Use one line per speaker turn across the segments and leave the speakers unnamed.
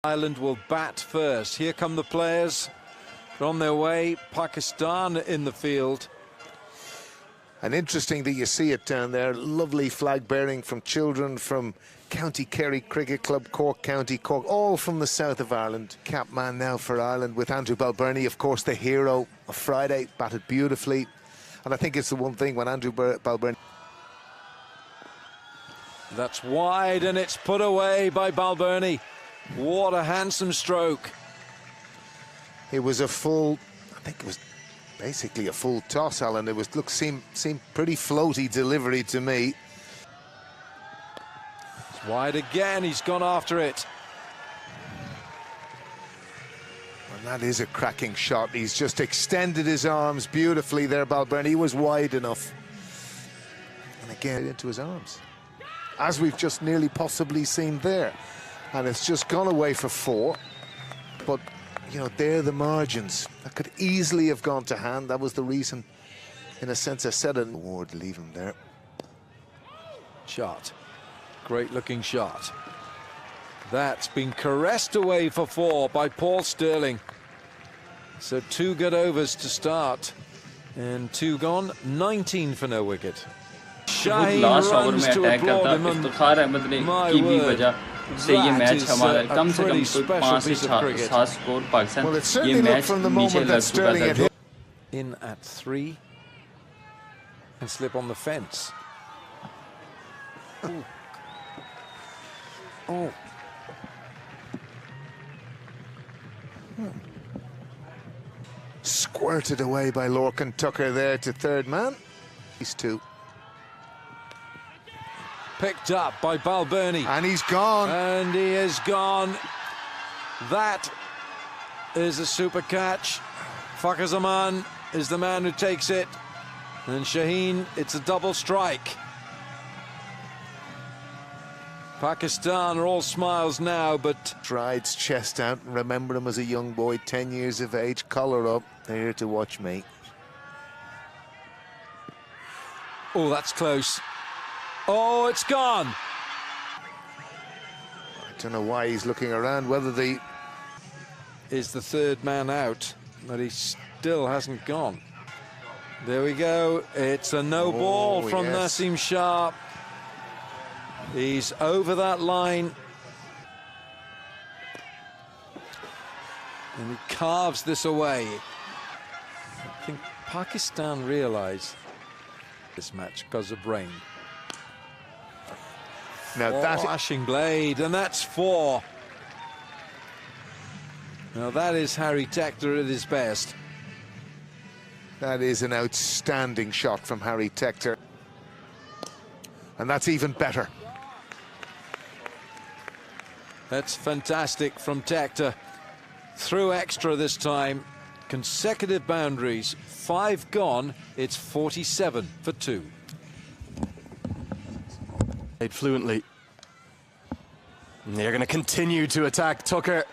Ireland will bat first. Here come the players. They're on their way. Pakistan in the field.
And interesting that you see it down there. Lovely flag bearing from children from County Kerry Cricket Club, Cork County, Cork, all from the south of Ireland. Cap man now for Ireland with Andrew Balbirnie, of course, the hero of Friday, batted beautifully. And I think it's the one thing when Andrew Balbirnie...
That's wide and it's put away by Balbirnie. What a handsome stroke.
It was a full, I think it was basically a full toss, Alan. It was, seemed pretty floaty delivery to me.
It's wide again, he's gone after it.
And that is a cracking shot. He's just extended his arms beautifully there, Balbirnie. He was wide enough. And again, into his arms, as we've just nearly possibly seen there. And it's just gone away for 4. But, you know, they're the margins. That could easily have gone to hand. That was the reason, in a sense, I said it. Ward, leave him there.
Shot. Great looking shot. That's been caressed away for 4 by Paul Stirling. So 2 good overs to start. And 2 gone, 19 for no wicket. Shaheen runs to applaud him, and my word,
से ये match हमारा कम से कम 5 से 7 score Pakistan ये match नीचे लग चुका था
in at 3 and slip on the fence. Oh.
Squirted away by Lorcan Tucker there to third man. These 2.
Picked up by Balbirnie.
And he's gone.
And he is gone. That is a super catch. Fakhar Zaman is the man who takes it. And Shaheen, it's a double strike. Pakistan are all smiles now, but...
Strides chest out and remember him as a young boy, 10 years of age, collar up. They're here to watch me.
Oh, that's close. Oh, it's gone.
I don't know why he's looking around, whether the...
Is the third man out, but he still hasn't gone. There we go. It's a no ball from Naseem Shah. He's over that line. And he carves this away. I think Pakistan realise this match because of rain.
Now that
flashing blade, and that's 4. Now that is Harry Tector at his best.
That is an outstanding shot from Harry Tector. And that's even better.
That's fantastic from Tector. Through extra this time. Consecutive boundaries. 5 gone. It's 47 for 2.
Fluently. And they're going to continue to attack. Tucker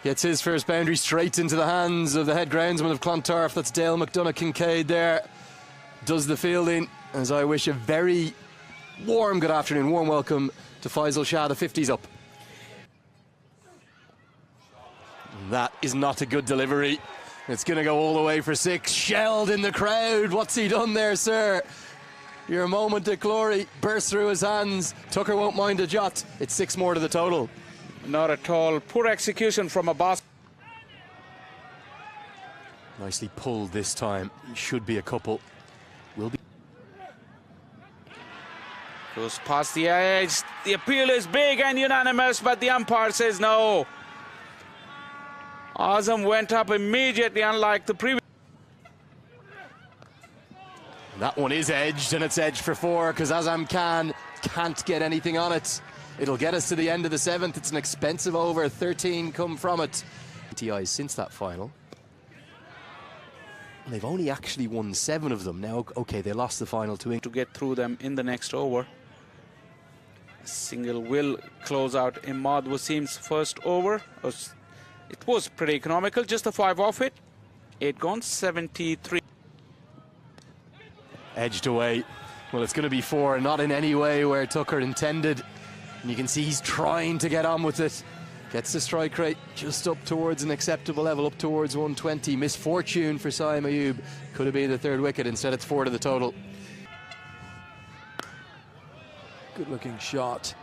gets his first boundary straight into the hands of the head groundsman of Clontarf. That's Dale McDonough Kincaid there. Does the fielding, as I wish a very warm good afternoon, warm welcome to Faisal Shah. The 50's up. That is not a good delivery. It's going to go all the way for 6. Shelled in the crowd. What's he done there, sir? Your moment of glory burst through his hands. Tucker won't mind a jot. It's 6 more to the total.
Not at all. Poor execution from Abbas.
Nicely pulled this time. Should be a couple. Will be.
Goes past the edge. The appeal is big and unanimous, but the umpire says no. Azam went up immediately, unlike the previous.
That one is edged, and it's edged for 4 because Azam Khan can't get anything on it. It'll get us to the end of the 7th. It's an expensive over. 13 come from it. TIs since that final. And they've only actually won 7 of them. Now, okay, they lost the final to England.
To get through them in the next over. A single will close out Imad Wasim's first over. It was pretty economical, just a 5 off it. 8 gone, 73.
Edged away. Well, it's going to be 4, not in any way where Tucker intended. And you can see he's trying to get on with it. Gets the strike rate just up towards an acceptable level, up towards 120. Misfortune for Saim Ayub. Could have been the third wicket. Instead, it's 4 to the total.
Good looking shot.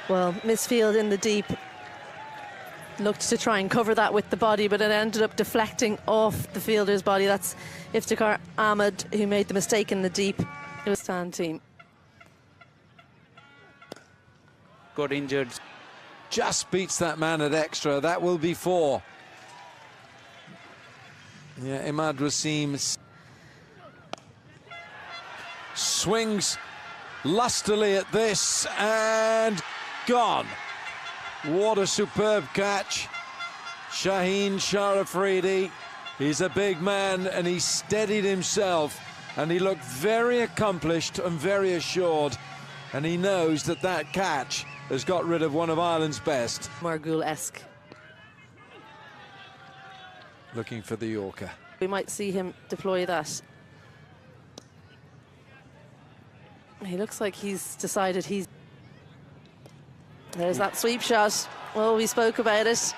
Well, misfield in the deep. Looked to try and cover that with the body, but it ended up deflecting off the fielder's body. That's Iftikhar Ahmed, who made the mistake in the deep. It was stand team.
Got injured.
Just beats that man at extra. That will be 4. Yeah, Imad Wasim swings lustily at this and gone. What a superb catch. Shaheen Shah Afridi. He's a big man and he steadied himself and he looked very accomplished and very assured, and he knows that that catch has got rid of one of Ireland's best.
Margul-esque.
Looking for the Yorker.
We might see him deploy that. He looks like he's decided he's... There's that sweep shot. Well, we spoke about it.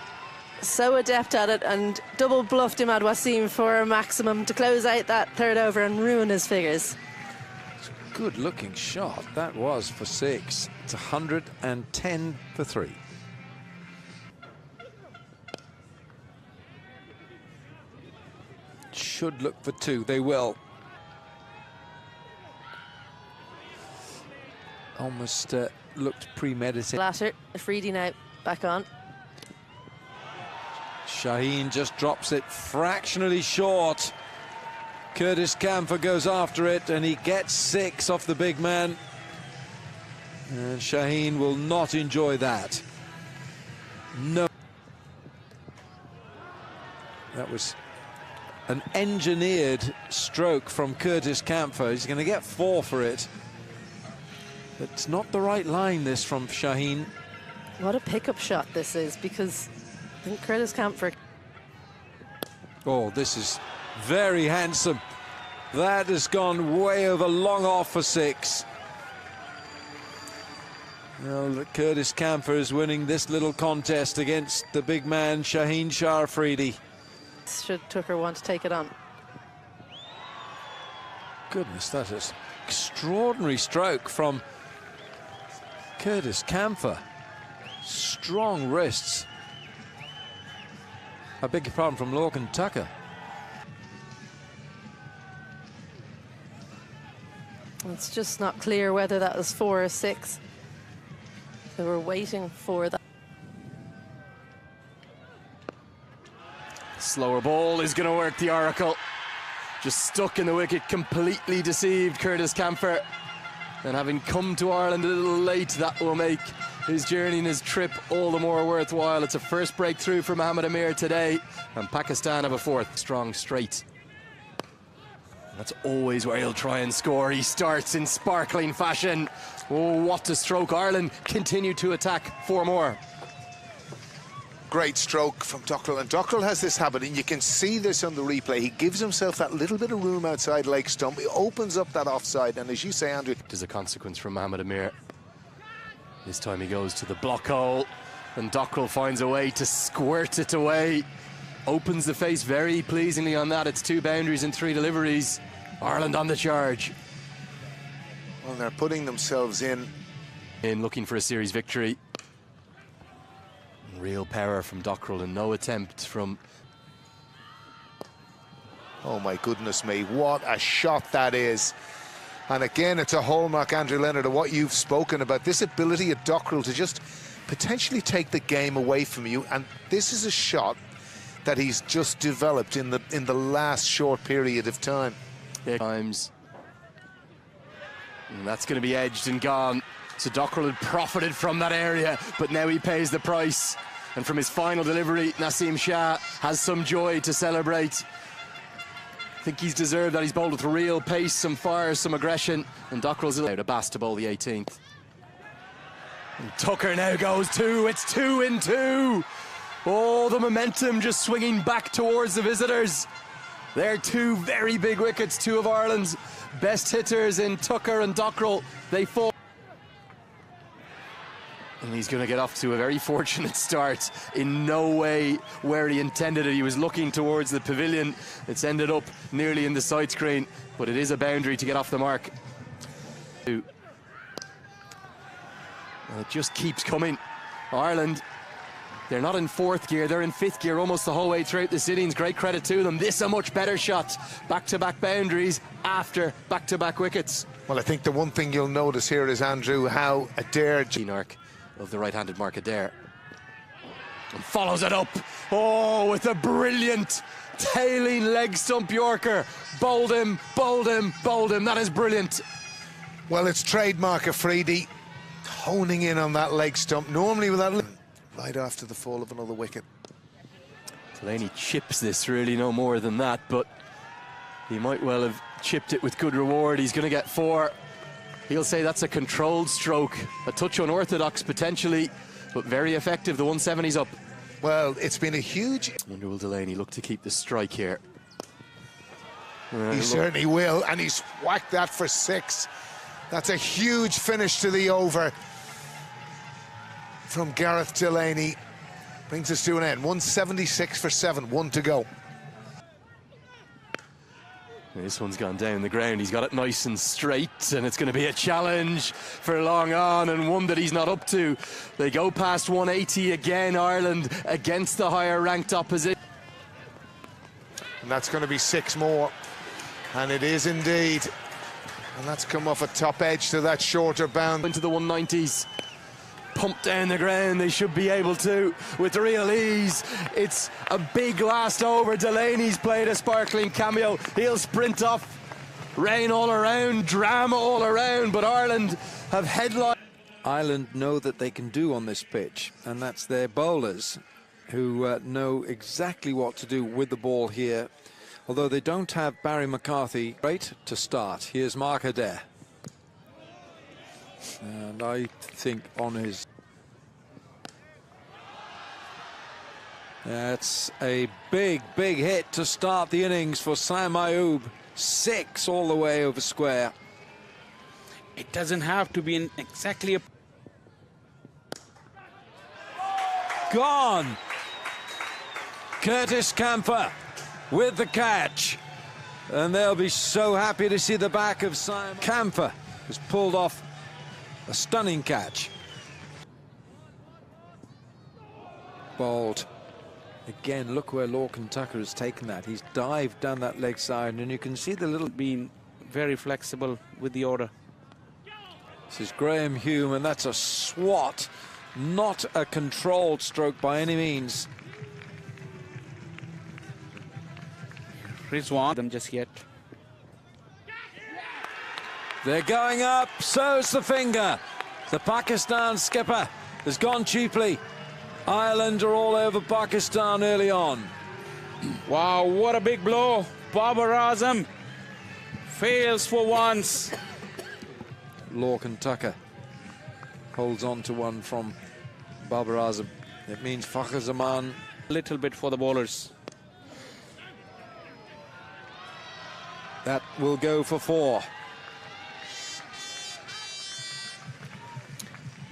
So adept at it, and double bluffed Imad Wasim for a maximum to close out that third over and ruin his figures.
Good looking shot. That was for 6. It's 110 for 3. Should look for 2. They will. Almost looked premeditated.
Latter, Afridi now back on.
Shaheen just drops it fractionally short. Curtis Camphor goes after it and he gets 6 off the big man. And Shaheen will not enjoy that. No. That was an engineered stroke from Curtis Camphor. He's going to get 4 for it. But it's not the right line, this, from Shaheen.
What a pickup shot this is, because I think Curtis Camphor...
Oh, this is very handsome. That has gone way over, long off for 6. Well, Curtis Camphor is winning this little contest against the big man, Shaheen Shah Afridi.
Should Tucker want to take it on?
Goodness, that is extraordinary stroke from Curtis Camphor. Strong wrists. I beg your pardon, from Lorcan Tucker.
It's just not clear whether that was 4 or 6. They were waiting for that.
Slower ball is going to work the Oracle. Just stuck in the wicket, completely deceived Curtis Camphor. And having come to Ireland a little late, that will make his journey and his trip all the more worthwhile. It's a first breakthrough for Mohammad Amir today, and Pakistan have a 4th. Strong straight. That's always where he'll try and score. He starts in sparkling fashion. Oh, what a stroke. Ireland continue to attack 4 more.
Great stroke from Dockrell, and Dockrell has this habit, and you can see this on the replay. He gives himself that little bit of room outside leg stump. He opens up that offside, and as you say, Andrew,
there's a consequence from Mohammad Amir. This time he goes to the block hole, and Dockrell finds a way to squirt it away. Opens the face very pleasingly on that. It's 2 boundaries and 3 deliveries. Ireland on the charge.
Well, they're putting themselves in
looking for a series victory. Real power from Dockrell and no attempt from...
Oh my goodness me, what a shot that is. And again, it's a hallmark, Andrew Leonard, of what you've spoken about, this ability of Dockrell to just potentially take the game away from you. And this is a shot that he's just developed in the last short period of time.
Times. And that's going to be edged and gone. So Dockrell had profited from that area, but now he pays the price. And from his final delivery, Naseem Shah has some joy to celebrate. I think he's deserved that. He's bowled with real pace, some fire, some aggression. And Dockrell's allowed a Bass to bowl the 18th. And Tucker now goes 2. It's 2 in 2. Oh, the momentum just swinging back towards the visitors. They're 2 very big wickets, 2 of Ireland's best hitters in Tucker and Dockrell. They fall. And he's going to get off to a very fortunate start. In no way where he intended it. He was looking towards the pavilion. It's ended up nearly in the side screen, but it is a boundary to get off the mark. And it just keeps coming. Ireland, they're not in fourth gear, they're in fifth gear almost the whole way throughout this innings. Great credit to them. This a much better shot. Back-to-back boundaries after back-to-back wickets.
Well, I think the one thing you'll notice here is, Andrew, how Adair...
Arc of the right-handed Mark Adair. And follows it up. Oh, with a brilliant tailing leg stump Yorker. Bowled him, bowled him, bowled him. That is brilliant.
Well, it's trademark Afridi, honing in on that leg stump. Normally with that... right after the fall of another wicket.
Delaney chips this, really no more than that, but he might well have chipped it with good reward. He's going to get 4. He'll say that's a controlled stroke, a touch unorthodox potentially, but very effective. The 170's up.
Well, it's been a huge...
I wonder will Delaney look to keep the strike here?
He certainly will, and he's whacked that for 6. That's a huge finish to the over from Gareth Delaney. Brings us to an end. 176 for 7, 1 to go.
This one's gone down the ground. He's got it nice and straight, and it's going to be a challenge for long on, and one that he's not up to. They go past 180 again, Ireland, against the higher ranked opposition.
And that's going to be 6 more, and it is indeed. And that's come off a top edge to that shorter bound.
Into the 190s. Pumped down the ground, they should be able to with real ease. It's a big last over. Delaney's played a sparkling cameo. He'll sprint off. Rain all around, drama all around, but Ireland have headline.
Ireland know that they can do on this pitch, and that's their bowlers who know exactly what to do with the ball here. Although they don't have Barry McCarthy. Great to start. Here's Mark Adair. And I think on his... That's a big, big hit to start the innings for Sam Ayub. 6 all the way over square.
It doesn't have to be exactly a...
Gone! Curtis Camphor with the catch. And they'll be so happy to see the back of Simon. Camphor has pulled off a stunning catch. Bowled. Again, look where Lorcan Tucker has taken that. He's dived down that leg side, and you can see the little...
Being very flexible with the order.
This is Graham Hume, and that's a swat. Not a controlled stroke by any means.
Rizwan them just yet.
They're going up, so's the finger. The Pakistan skipper has gone cheaply. Ireland are all over Pakistan early on.
Wow, what a big blow. Babar Azam fails for once.
Lorcan Tucker holds on to one from Babar Azam. It means Fakhar Zaman.
A little bit for the bowlers.
That will go for 4.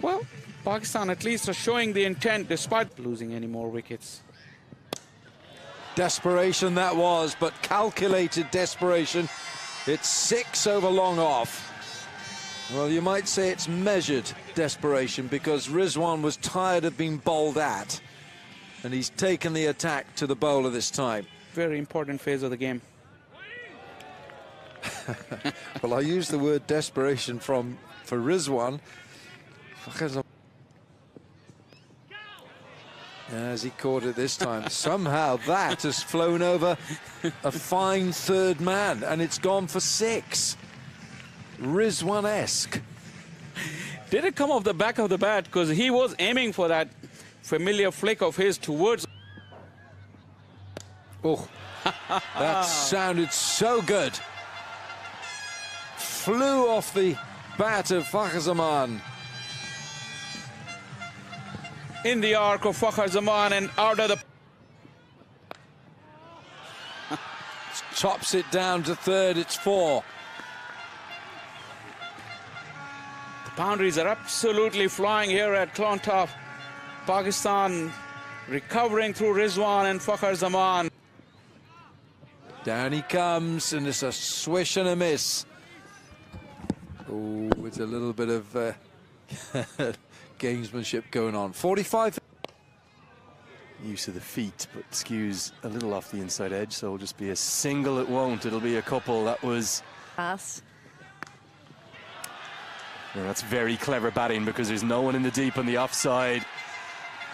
Well, Pakistan at least are showing the intent despite losing any more wickets.
Desperation that was, but calculated desperation. It's 6 over long off. Well, you might say it's measured desperation because Rizwan was tired of being bowled at, and he's taken the attack to the bowler this time.
Very important phase of the game.
Well, I used the word desperation for Rizwan. As he caught it this time, somehow that has flown over a fine third man, and it's gone for 6. Rizwan-esque.
Did it come off the back of the bat? Because he was aiming for that familiar flick of his towards.
Oh, that sounded so good. Flew off the bat of Fakhar Zaman.
In the arc of Fakhar Zaman and out of the...
Chops it down to third, it's 4.
Boundaries are absolutely flying here at Clontarf. Pakistan recovering through Rizwan and Fakhar Zaman.
Down he comes, and it's a swish and a miss. Oh, it's a little bit of gamesmanship going on. 45.
Use of the feet, but skews a little off the inside edge, so it'll just be a single. It won't. It'll be a couple. That was...
Pass.
Yeah, that's very clever batting because there's no one in the deep on the offside.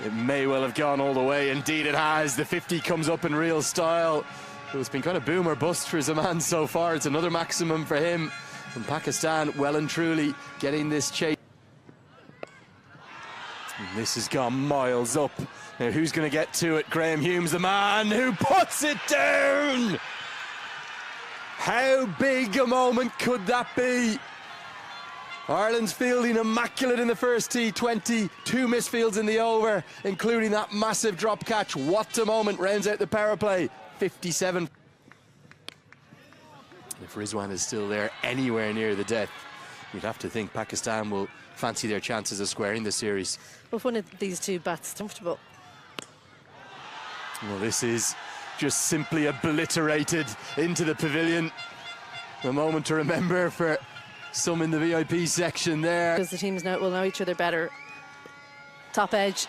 It may well have gone all the way. Indeed it has. The 50 comes up in real style. It's been kind of boom or bust for Zaman so far. It's another maximum for him. From Pakistan, well and truly getting this chase. And this has gone miles up. Now who's going to get to it? Graham Humes, the man who puts it down. How big a moment could that be? Ireland's fielding immaculate in the first T20, 2 misfields in the over, including that massive drop catch. What a moment, rounds out the power play. 57. If Rizwan is still there anywhere near the death, you'd have to think Pakistan will fancy their chances of squaring the series.
Well, if one of these two bats comfortable.
Well, this is just simply obliterated into the pavilion. A moment to remember for some in the VIP section there.
Because the teams now will know each other better. Top edge,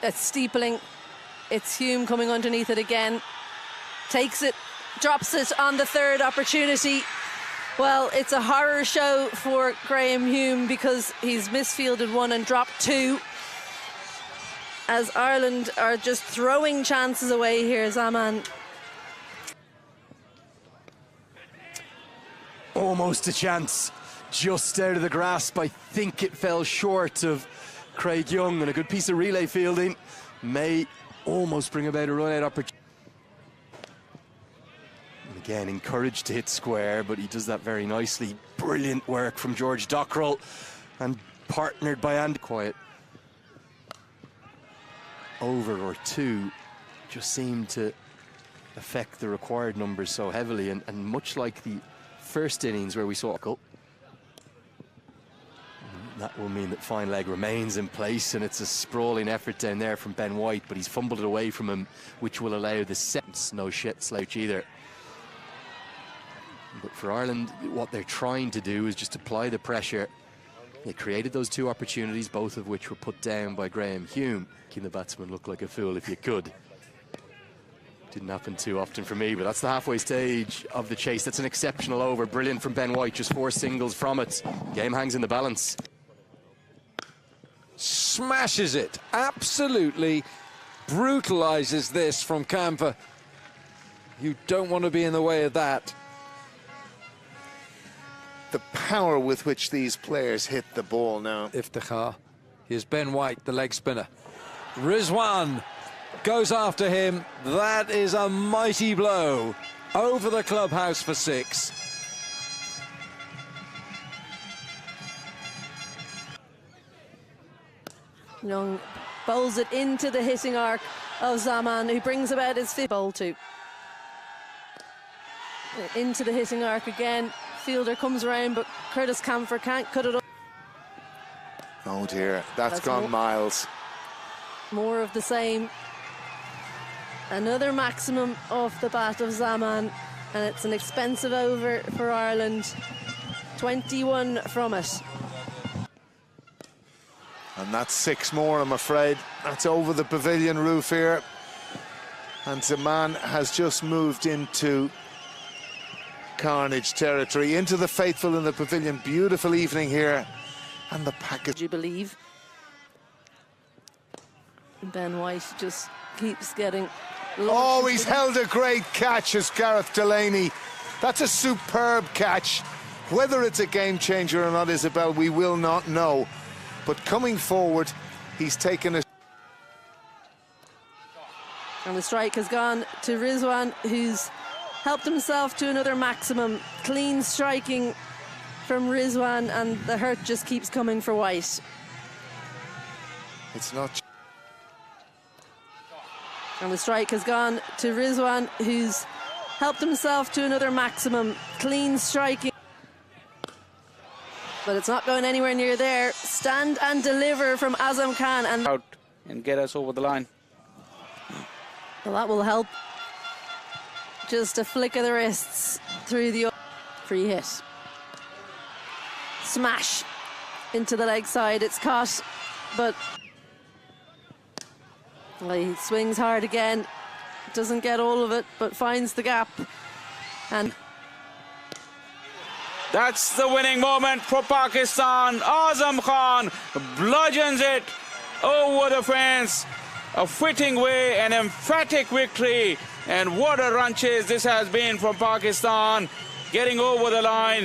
it's steepling. It's Hume coming underneath it again. Takes it, drops it on the third opportunity. Well, it's a horror show for Graham Hume because he's misfielded 1 and dropped 2. As Ireland are just throwing chances away here, Zaman.
Almost a chance. Just out of the grasp. I think it fell short of Craig Young, and a good piece of relay fielding may almost bring about a run-out opportunity. And again, encouraged to hit square, but he does that very nicely. Brilliant work from George Dockrell, and partnered by Andy Quiet. Over or 2 just seemed to affect the required numbers so heavily, and much like the first innings where we saw a goal. That will mean that fine leg remains in place, and it's a sprawling effort down there from Ben White, but he's fumbled it away from him, which will allow the sentence. No shit slouch either. But for Ireland, what they're trying to do is just apply the pressure. They created those 2 opportunities, both of which were put down by Graham Hume. Making the batsman look like a fool if you could. Didn't happen too often for me, but that's the halfway stage of the chase. That's an exceptional over. Brilliant from Ben White, just 4 singles from it. Game hangs in the balance.
Smashes it, absolutely brutalizes this from Camphor. You don't want to be in the way of that.
The power with which these players hit the ball now.
Iftikhar. Here's Ben White, the leg spinner. Rizwan goes after him. That is a mighty blow over the clubhouse for 6.
Young bowls it into the hitting arc of Zaman, who brings about his 5th bowl to. Into the hitting arc again. Fielder comes around, but Curtis Camphor can't cut it up.
Oh dear, that's gone miles.
More of the same. Another maximum off the bat of Zaman, and it's an expensive over for Ireland. 21 from it.
And that's 6 more, I'm afraid. That's over the pavilion roof here. And Zaman has just moved into carnage territory, into the faithful in the pavilion. Beautiful evening here. And the package.
Do you believe? Ben White just keeps getting...
Oh, he's held a great catch as Gareth Delaney. That's a superb catch. Whether it's a game changer or not, Isabel, we will not know. But coming forward, he's taken a...
And the strike has gone to Rizwan, who's helped himself to another maximum. Clean striking from Rizwan, and the hurt just keeps coming for White.
It's not...
And the strike has gone to Rizwan, who's helped himself to another maximum. Clean striking. but it's not going anywhere near there. Stand and deliver from Azam Khan, and
out and get us over the line.
well, that will help. Just a flick of the wrists through the free hit. Smash into the leg side. It's caught, but well, he swings hard again. Doesn't get all of it, but finds the gap. And
that's the winning moment for Pakistan. Azam Khan bludgeons it over the fence. A fitting way, an emphatic victory. And what a run chase this has been from Pakistan, getting over the line.